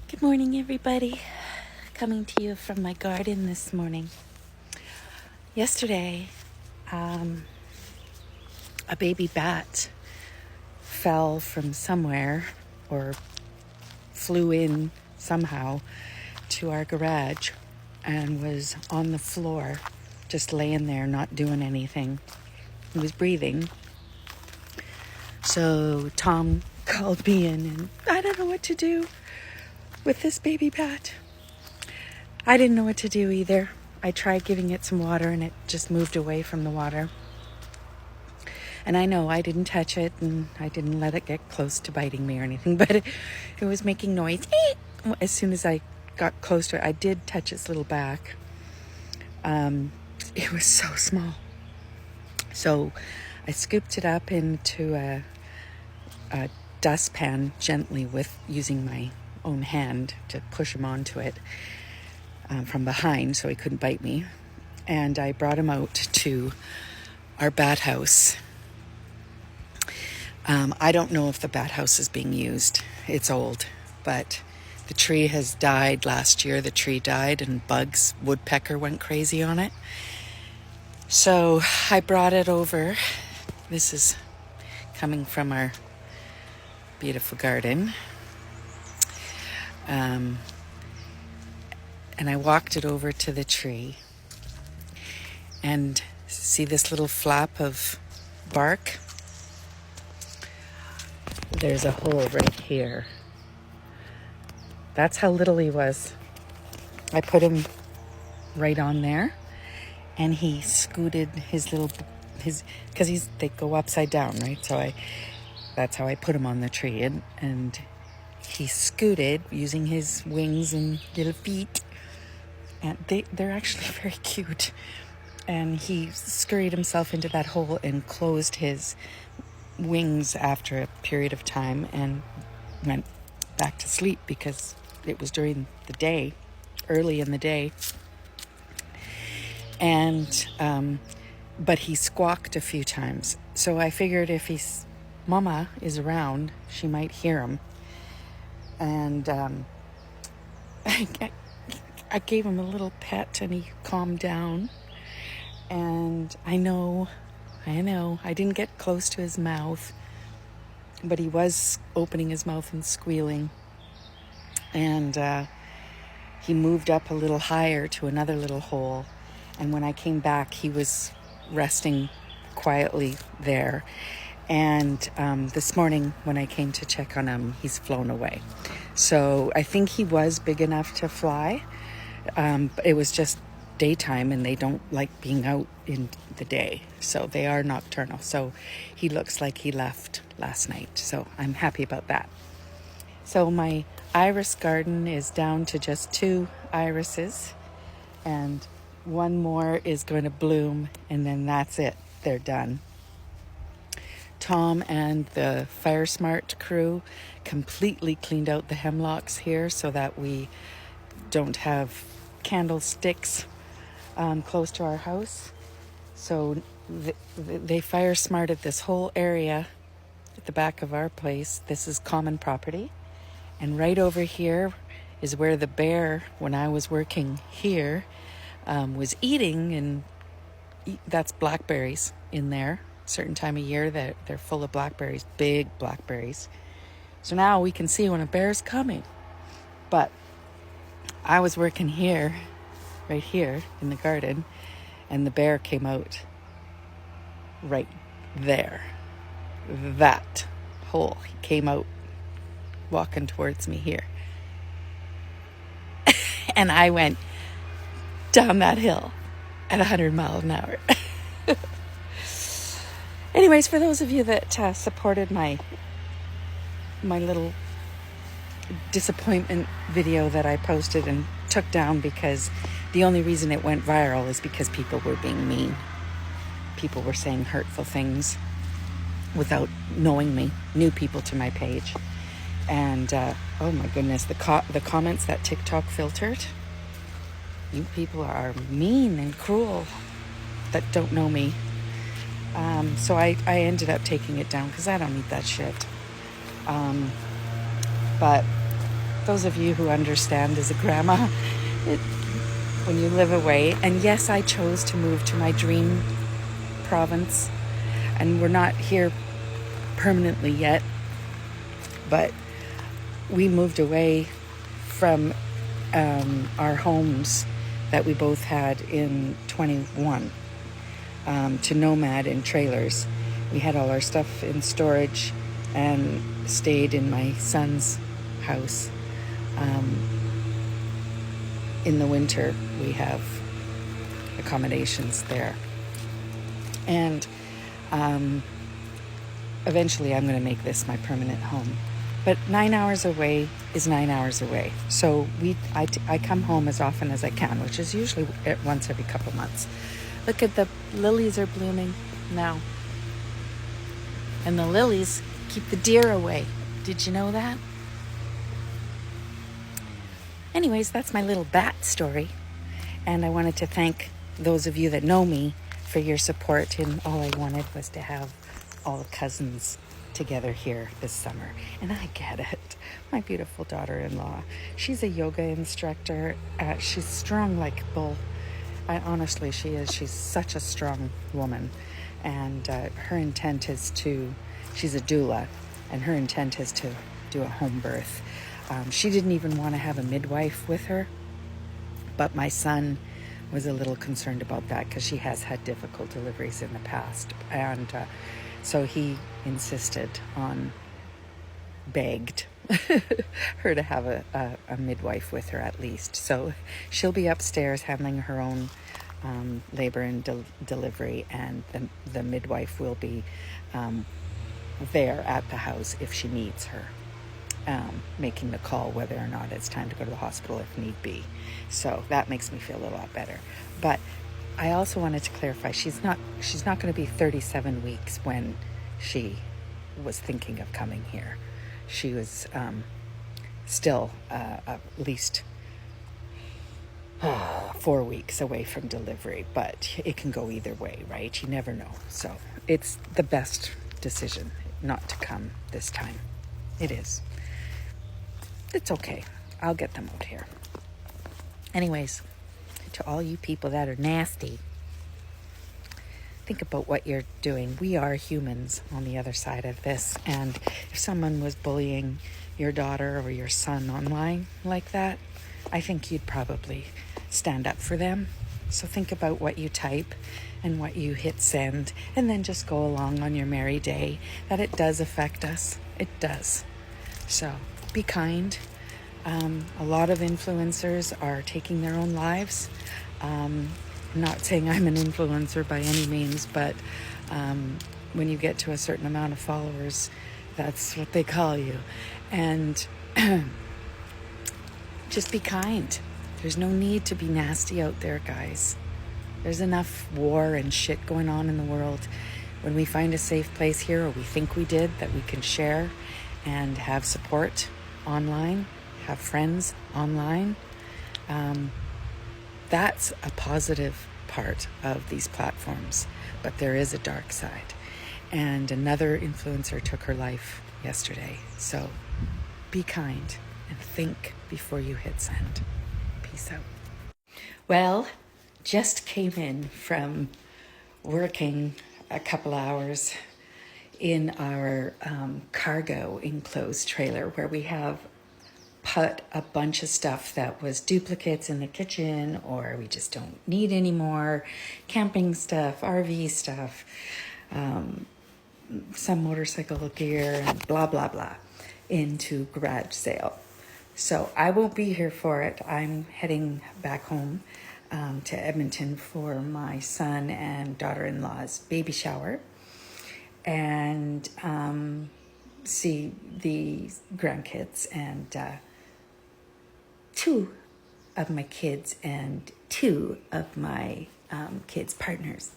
Good morning, everybody. Coming to you from my garden this morning. Yesterday, a baby bat fell from somewhere or flew in somehow to our garage and was on the floor, just laying there, not doing anything. He was breathing. So Tom called me in, and I don't know what to do with this baby bat. I didn't know what to do either. I tried giving it some water and it just moved away from the water. And I know I didn't touch it and I didn't let it get close to biting me or anything, but it was making noise. As soon as I got close to it, I did touch its little back. It was so small. So I scooped it up into a dustpan gently with using my own hand to push him onto it from behind so he couldn't bite me. And I brought him out to our bat house. I don't know if the bat house is being used. It's old, but the tree has died last year. The tree died and bugs, woodpecker went crazy on it. So I brought it over. This is coming from our beautiful garden. And I walked it over to the tree. And see this little flap of bark? There's a hole right here. That's how little he was. I put him right on there, and he scooted because they go upside down, right? So that's how I put him on the tree, and he scooted using his wings and little feet, and they're actually very cute. And he scurried himself into that hole and closed his wings after a period of time and went back to sleep because it was during the day, early in the day. And but he squawked a few times. So I figured if Mama is around, she might hear him. And I gave him a little pet and he calmed down. And I know, I didn't get close to his mouth, but he was opening his mouth and squealing. And he moved up a little higher to another little hole. And when I came back, he was resting quietly there. And this morning, when I came to check on him, he's flown away. So I think he was big enough to fly. It was just daytime, and they don't like being out in the day, so they are nocturnal. So he looks like he left last night, so I'm happy about that. So my iris garden is down to just 2 irises, and one more is going to bloom, and then that's it. They're done. Tom and the Fire Smart crew completely cleaned out the hemlocks here so that we don't have candlesticks close to our house. So they fire smarted this whole area at the back of our place. This is common property. And right over here is where the bear, when I was working here, was eating, and that's blackberries in there. Certain time of year that they're full of blackberries, big blackberries. So now we can see when a bear's coming. But I was working here, right here in the garden, and the bear came out right there. That hole. He came out walking towards me here. And I went down that hill at 100 miles an hour. Anyways, for those of you that supported my little disappointment video that I posted and took down, because the only reason it went viral is because people were being mean. People were saying hurtful things without knowing me, new people to my page. And oh my goodness, the comments that TikTok filtered. You people are mean and cruel that don't know me. So I ended up taking it down because I don't need that shit. But those of you who understand as a grandma, it, when you live away, and yes, I chose to move to my dream province, and we're not here permanently yet, but we moved away from our homes that we both had in 21 to nomad in trailers. We had all our stuff in storage and stayed in my son's house. In the winter, we have accommodations there. And eventually I'm going to make this my permanent home. But 9 hours away is 9 hours away. So I come home as often as I can, which is usually once every couple months. Look at the lilies are blooming now. And the lilies keep the deer away. Did you know that? Anyways, that's my little bat story. And I wanted to thank those of you that know me for your support. And all I wanted was to have all the cousins together here this summer. And I get it. My beautiful daughter-in-law. She's a yoga instructor. She's strong like bull. Honestly, she is. She's such a strong woman. And her intent is she's a doula, and her intent is to do a home birth. She didn't even want to have a midwife with her, but my son was a little concerned about that because she has had difficult deliveries in the past. And so he insisted begged her to have a midwife with her at least. So she'll be upstairs handling her own labor and delivery, and the midwife will be there at the house if she needs her, making the call whether or not it's time to go to the hospital if need be. So that makes me feel a lot better. But I also wanted to clarify, she's not going to be 37 weeks when she was thinking of coming here. She was still at least 4 weeks away from delivery, but it can go either way, right? You never know. So it's the best decision not to come this time. It is. It's okay. I'll get them out here. Anyways, to all you people that are nasty, think about what you're doing. We are humans on the other side of this. And if someone was bullying your daughter or your son online like that, I think you'd probably stand up for them. So think about what you type and what you hit send, and then just go along on your merry day. That it does affect us. It does. So be kind. A lot of influencers are taking their own lives. I'm not saying I'm an influencer by any means, but when you get to a certain amount of followers, that's what they call you. And just be kind. There's no need to be nasty out there, guys. There's enough war and shit going on in the world. When we find a safe place here, or we think we did, that we can share and have support online, have friends online, that's a positive part of these platforms. But there is a dark side. And another influencer took her life yesterday. So be kind and think before you hit send. Peace out. Well, just came in from working a couple hours in our cargo enclosed trailer, where we have put a bunch of stuff that was duplicates in the kitchen, or we just don't need anymore, camping stuff, RV stuff, some motorcycle gear, and blah, blah, blah, into garage sale. So I won't be here for it. I'm heading back home to Edmonton for my son and daughter-in-law's baby shower, and see the grandkids and two of my kids and two of my kids' partners.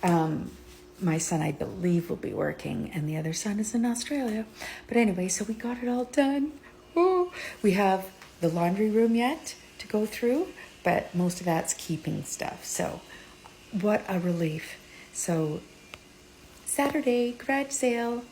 My son, I believe, will be working, and the other son is in Australia. But anyway, so we got it all done. Ooh. We have the laundry room yet to go through, but most of that's keeping stuff. So what a relief. So Saturday, garage sale.